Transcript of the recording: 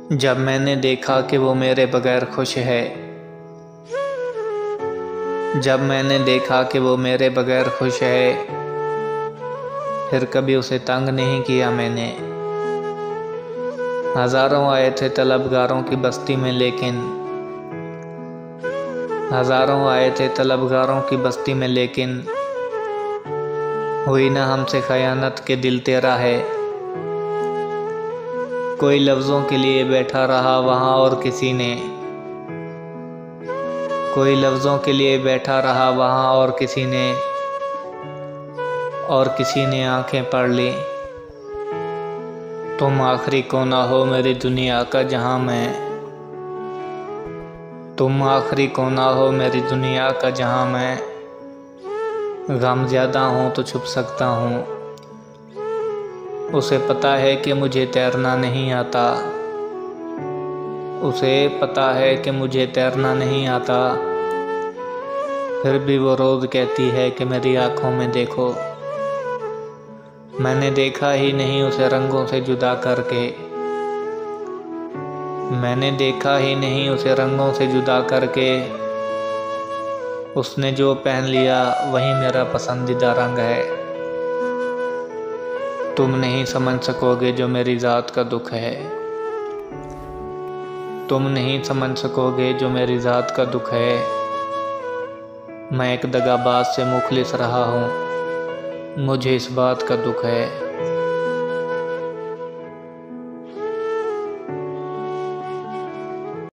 जब मैंने देखा कि वो मेरे बगैर खुश है, जब मैंने देखा कि वो मेरे बगैर खुश है, फिर कभी उसे तंग नहीं किया मैंने। हज़ारों आए थे तलबगारों की बस्ती में लेकिन हज़ारों आए थे तलबगारों की बस्ती में लेकिन हुई ना हमसे खयानत के दिल तेरा है। कोई लफ्ज़ों के लिए बैठा रहा वहाँ और किसी ने, कोई लफ्ज़ों के लिए बैठा रहा वहाँ और किसी ने आंखें पढ़ ली। तुम आखिरी कोना हो मेरी दुनिया का जहाँ मैं, तुम आखिरी कोना हो मेरी दुनिया का जहाँ मैं। गम ज़्यादा हूँ तो छुप सकता हूँ, उसे पता है कि मुझे तैरना नहीं आता, उसे पता है कि मुझे तैरना नहीं आता। फिर भी वो रोज़ कहती है कि मेरी आँखों में देखो। मैंने देखा ही नहीं उसे रंगों से जुदा करके, मैंने देखा ही नहीं उसे रंगों से जुदा करके। उसने जो पहन लिया वही मेरा पसंदीदा रंग है। तुम नहीं समझ सकोगे जो मेरी ज़ात का दुख है, तुम नहीं समझ सकोगे जो मेरी ज़ात का दुख है। मैं एक दगाबाज से मुखलिस रहा हूँ, मुझे इस बात का दुख है।